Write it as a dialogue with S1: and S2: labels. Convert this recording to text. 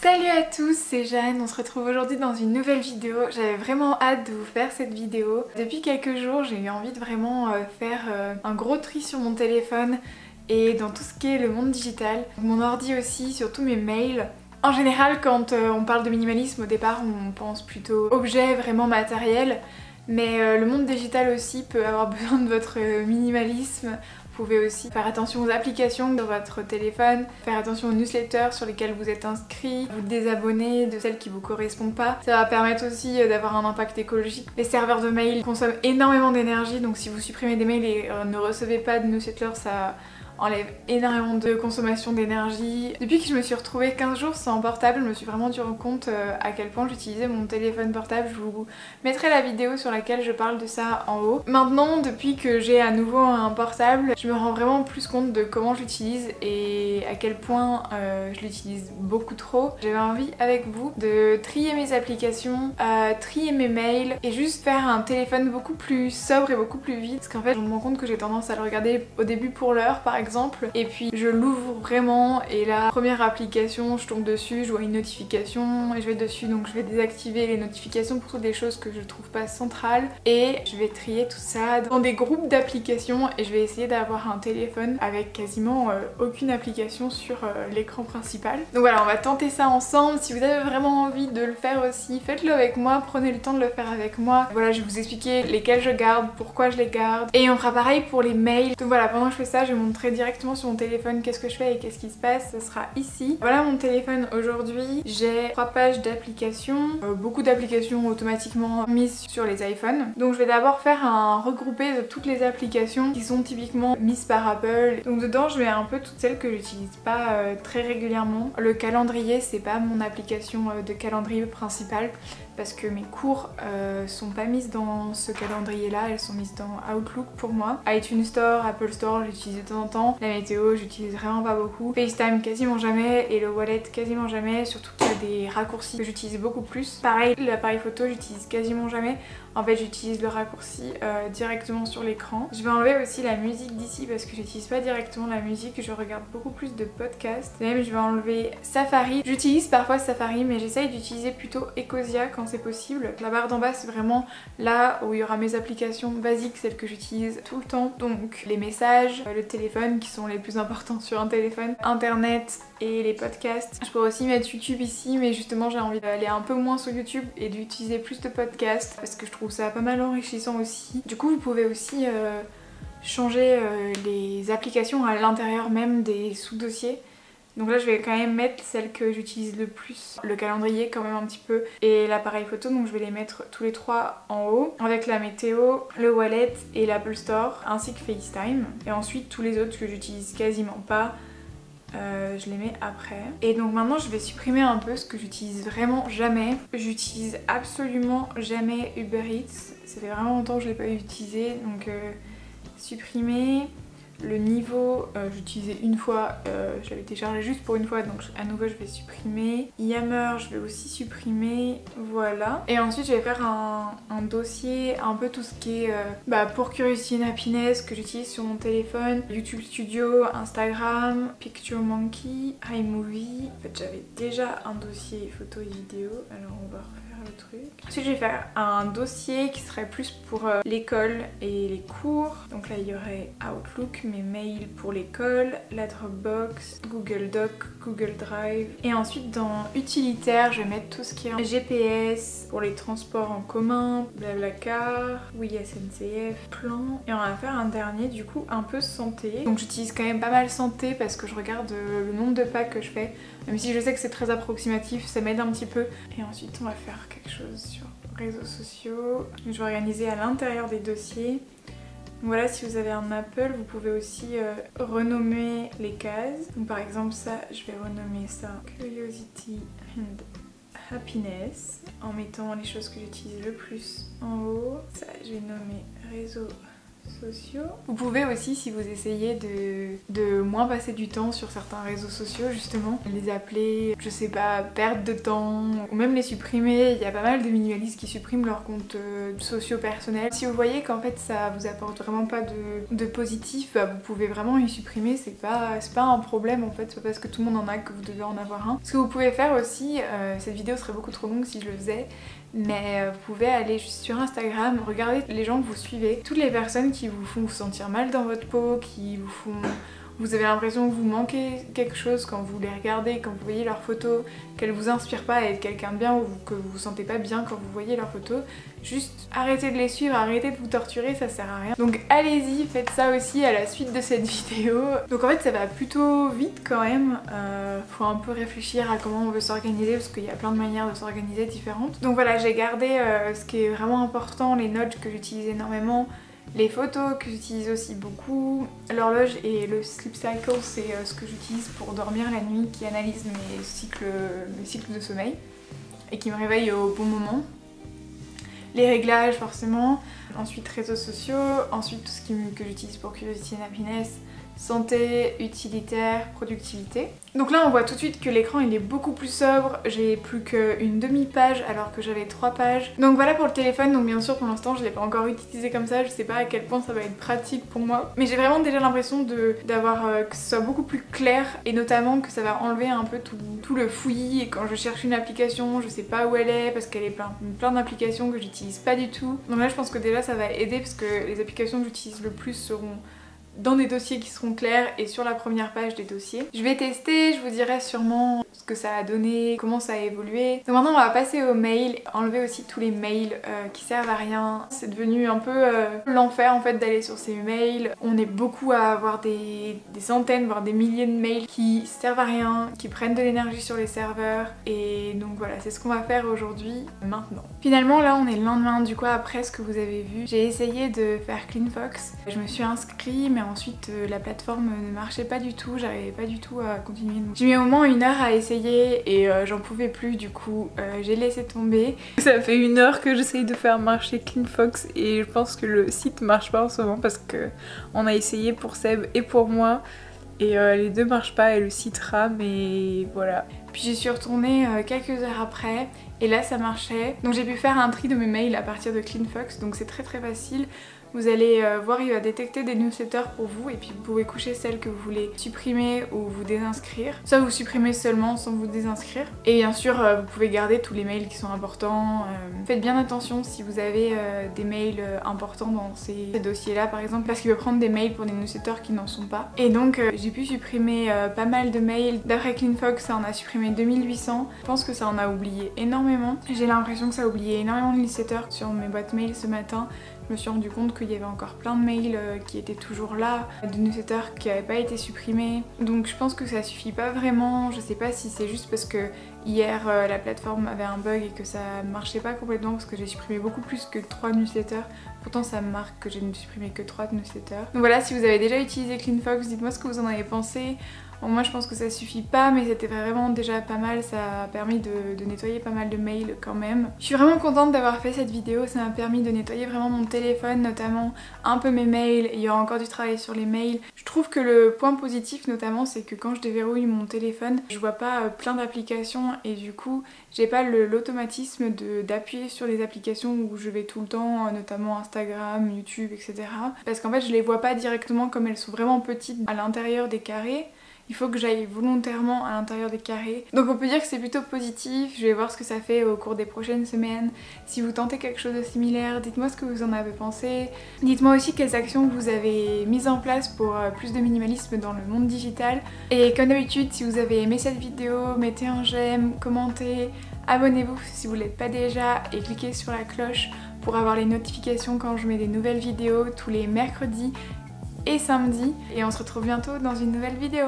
S1: Salut à tous, c'est Jeanne, on se retrouve aujourd'hui dans une nouvelle vidéo. J'avais vraiment hâte de vous faire cette vidéo. Depuis quelques jours, j'ai eu envie de vraiment faire un gros tri sur mon téléphone et dans tout ce qui est le monde digital. Mon ordi aussi, surtout mes mails. En général, quand on parle de minimalisme, au départ, on pense plutôt objet vraiment matériel. Mais le monde digital aussi peut avoir besoin de votre minimalisme. Vous pouvez aussi faire attention aux applications de votre téléphone, faire attention aux newsletters sur lesquelles vous êtes inscrit, vous désabonner de celles qui vous correspondent pas. Ça va permettre aussi d'avoir un impact écologique. Les serveurs de mail consomment énormément d'énergie, donc si vous supprimez des mails et ne recevez pas de newsletters, ça enlève énormément de consommation d'énergie. Depuis que je me suis retrouvée 15 jours sans portable, je me suis vraiment rendu compte à quel point j'utilisais mon téléphone portable. Je vous mettrai la vidéo sur laquelle je parle de ça en haut. Maintenant, depuis que j'ai à nouveau un portable, je me rends vraiment plus compte de comment je l'utilise et à quel point je l'utilise beaucoup trop. J'avais envie avec vous de trier mes applications, trier mes mails et juste faire un téléphone beaucoup plus sobre et beaucoup plus vite. Parce qu'en fait, je me rends compte que j'ai tendance à le regarder au début pour l'heure par exemple, et puis je l'ouvre vraiment et la première application, je tombe dessus, je vois une notification et je vais dessus, donc je vais désactiver les notifications pour toutes les choses que je trouve pas centrales et je vais trier tout ça dans des groupes d'applications et je vais essayer d'avoir un téléphone avec quasiment aucune application sur l'écran principal. Donc voilà, on va tenter ça ensemble. Si vous avez vraiment envie de le faire aussi, faites-le avec moi, prenez le temps de le faire avec moi. Voilà, je vais vous expliquer lesquels je garde, pourquoi je les garde, et on fera pareil pour les mails. Donc voilà, pendant que je fais ça, je vais montrer directement sur mon téléphone qu'est-ce que je fais et qu'est-ce qui se passe. Ce sera ici. Voilà mon téléphone aujourd'hui. J'ai 3 pages d'applications, beaucoup d'applications automatiquement mises sur les iPhones. Donc je vais d'abord faire un regroupé de toutes les applications qui sont typiquement mises par Apple. Donc dedans je mets un peu toutes celles que j'utilise pas très régulièrement. Le calendrier, c'est pas mon application de calendrier principale parce que mes cours sont pas mises dans ce calendrier là, elles sont mises dans Outlook pour moi. iTunes Store, Apple Store, j'utilise de temps en temps. La météo, j'utilise vraiment pas beaucoup. FaceTime quasiment jamais et le wallet quasiment jamais, surtout qu'il y a des raccourcis que j'utilise beaucoup plus. Pareil, l'appareil photo, j'utilise quasiment jamais. En fait, j'utilise le raccourci directement sur l'écran. Je vais enlever aussi la musique d'ici parce que j'utilise pas directement la musique, je regarde beaucoup plus de podcasts. Même je vais enlever Safari. J'utilise parfois Safari mais j'essaye d'utiliser plutôt Ecosia quand c'est possible. La barre d'en bas c'est vraiment là où il y aura mes applications basiques, celles que j'utilise tout le temps. Donc les messages, le téléphone qui sont les plus importants sur un téléphone, internet et les podcasts. Je pourrais aussi mettre YouTube ici mais justement j'ai envie d'aller un peu moins sur YouTube et d'utiliser plus de podcasts parce que je trouve ça pas mal enrichissant aussi. Du coup vous pouvez aussi changer les applications à l'intérieur même des sous-dossiers. Donc là je vais quand même mettre celles que j'utilise le plus, le calendrier quand même un petit peu et l'appareil photo, donc je vais les mettre tous les 3 en haut avec la météo, le wallet et l'Apple Store ainsi que FaceTime. Et ensuite tous les autres que j'utilise quasiment pas, je les mets après. Et donc maintenant je vais supprimer un peu ce que j'utilise vraiment jamais. J'utilise absolument jamais Uber Eats, ça fait vraiment longtemps que je l'ai pas utilisé, donc supprimer. Le niveau, j'utilisais une fois, je l'avais téléchargé juste pour une fois, donc à nouveau je vais supprimer. Yammer, je vais aussi supprimer, voilà. Et ensuite je vais faire un dossier, un peu tout ce qui est pour Curiosity and Happiness que j'utilise sur mon téléphone, YouTube Studio, Instagram, Picture Monkey, iMovie. En fait j'avais déjà un dossier photo et vidéo, alors on va refaire le truc. Ensuite je vais faire un dossier qui serait plus pour l'école et les cours. Donc là il y aurait Outlook, mes mails pour l'école, la Dropbox, Google Doc, Google Drive. Et ensuite dans utilitaire je vais mettre tout ce qui est GPS pour les transports en commun, Blablacar, oui SNCF, plan. Et on va faire un dernier du coup un peu santé. Donc j'utilise quand même pas mal santé parce que je regarde le nombre de pas que je fais. Même si je sais que c'est très approximatif, ça m'aide un petit peu. Et ensuite on va faire quelque chose sur réseaux sociaux. Je vais organiser à l'intérieur des dossiers. Voilà, si vous avez un Apple, vous pouvez aussi renommer les cases. Donc par exemple ça, je vais renommer ça Curiosity and Happiness en mettant les choses que j'utilise le plus en haut. Ça, je vais nommer réseaux sociaux. Vous pouvez aussi, si vous essayez de moins passer du temps sur certains réseaux sociaux, justement, les appeler, je sais pas, perte de temps, ou même les supprimer. Il y a pas mal de minimalistes qui suppriment leurs comptes sociaux personnels. Si vous voyez qu'en fait ça vous apporte vraiment pas de positif, bah, vous pouvez vraiment y supprimer, c'est pas un problème en fait, c'est pas parce que tout le monde en a que vous devez en avoir un. Ce que vous pouvez faire aussi, cette vidéo serait beaucoup trop longue si je le faisais, mais vous pouvez aller juste sur Instagram, regarder les gens que vous suivez, toutes les personnes qui vous font vous sentir mal dans votre peau, qui vous font... Vous avez l'impression que vous manquez quelque chose quand vous les regardez, quand vous voyez leurs photos, qu'elles vous inspirent pas à être quelqu'un de bien ou que vous vous sentez pas bien quand vous voyez leurs photos. Juste arrêtez de les suivre, arrêtez de vous torturer, ça sert à rien. Donc allez-y, faites ça aussi à la suite de cette vidéo. Donc en fait ça va plutôt vite quand même. Faut un peu réfléchir à comment on veut s'organiser parce qu'il y a plein de manières de s'organiser différentes. Donc voilà, j'ai gardé ce qui est vraiment important, les notes que j'utilise énormément, les photos que j'utilise aussi beaucoup, l'horloge et le sleep cycle, c'est ce que j'utilise pour dormir la nuit, qui analyse mes cycles de sommeil et qui me réveille au bon moment. Les réglages forcément, ensuite réseaux sociaux, ensuite tout ce que j'utilise pour Curiosity and Happiness, santé, utilitaire, productivité. Donc là on voit tout de suite que l'écran il est beaucoup plus sobre, j'ai plus qu'une demi-page alors que j'avais 3 pages. Donc voilà pour le téléphone, donc bien sûr pour l'instant je l'ai pas encore utilisé comme ça, je sais pas à quel point ça va être pratique pour moi. Mais j'ai vraiment déjà l'impression d'avoir que ce soit beaucoup plus clair et notamment que ça va enlever un peu tout le fouillis et quand je cherche une application je sais pas où elle est parce qu'elle est plein d'applications que j'utilise pas du tout. Donc là je pense que déjà ça va aider parce que les applications que j'utilise le plus seront dans des dossiers qui seront clairs et sur la première page des dossiers. Je vais tester, je vous dirai sûrement ce que ça a donné, comment ça a évolué. Donc maintenant on va passer aux mails, enlever aussi tous les mails qui servent à rien. C'est devenu un peu l'enfer en fait d'aller sur ces mails. On est beaucoup à avoir des centaines voire des milliers de mails qui servent à rien, qui prennent de l'énergie sur les serveurs et donc voilà, c'est ce qu'on va faire aujourd'hui, maintenant. Finalement là on est le lendemain, du coup après ce que vous avez vu, j'ai essayé de faire CleanFox. Je me suis inscrite mais ensuite la plateforme ne marchait pas du tout, j'arrivais pas du tout à continuer. J'ai mis au moins 1 heure à essayer et j'en pouvais plus, du coup j'ai laissé tomber. Ça fait 1 heure que j'essaye de faire marcher CleanFox et je pense que le site marche pas en ce moment parce que on a essayé pour Seb et pour moi et les deux marchent pas et le site rame et voilà. Puis j'y suis retournée quelques heures après et là ça marchait. Donc j'ai pu faire un tri de mes mails à partir de CleanFox, donc c'est très facile. Vous allez voir, il va détecter des newsletters pour vous et puis vous pouvez coucher celles que vous voulez supprimer ou vous désinscrire. Soit vous supprimez seulement sans vous désinscrire. Et bien sûr, vous pouvez garder tous les mails qui sont importants. Faites bien attention si vous avez des mails importants dans ces dossiers-là par exemple, parce qu'il peut prendre des mails pour des newsletters qui n'en sont pas. Et donc j'ai pu supprimer pas mal de mails. D'après CleanFox, ça en a supprimé 2800. Je pense que ça en a oublié énormément. J'ai l'impression que ça a oublié énormément de newsletters sur mes boîtes mail ce matin. Je me suis rendu compte qu'il y avait encore plein de mails qui étaient toujours là, de newsletters qui n'avaient pas été supprimés. Donc je pense que ça suffit pas vraiment. Je sais pas si c'est juste parce que hier la plateforme avait un bug et que ça marchait pas complètement parce que j'ai supprimé beaucoup plus que 3 newsletters. Pourtant ça me marque que j'ai supprimé que 3 newsletters. Donc voilà, si vous avez déjà utilisé CleanFox, dites-moi ce que vous en avez pensé. Bon, moi je pense que ça suffit pas mais c'était vraiment déjà pas mal, ça a permis de nettoyer pas mal de mails quand même. Je suis vraiment contente d'avoir fait cette vidéo, ça m'a permis de nettoyer vraiment mon téléphone, notamment un peu mes mails, il y aura encore du travail sur les mails. Je trouve que le point positif notamment c'est que quand je déverrouille mon téléphone, je vois pas plein d'applications et du coup j'ai pas l'automatisme d'appuyer sur les applications où je vais tout le temps, notamment Instagram, YouTube, etc. Parce qu'en fait je les vois pas directement comme elles sont vraiment petites à l'intérieur des carrés. Il faut que j'aille volontairement à l'intérieur des carrés. Donc on peut dire que c'est plutôt positif, je vais voir ce que ça fait au cours des prochaines semaines. Si vous tentez quelque chose de similaire, dites-moi ce que vous en avez pensé. Dites-moi aussi quelles actions vous avez mises en place pour plus de minimalisme dans le monde digital. Et comme d'habitude, si vous avez aimé cette vidéo, mettez un j'aime, commentez, abonnez-vous si vous ne l'êtes pas déjà et cliquez sur la cloche pour avoir les notifications quand je mets des nouvelles vidéos tous les mercredis et samedis. Et on se retrouve bientôt dans une nouvelle vidéo.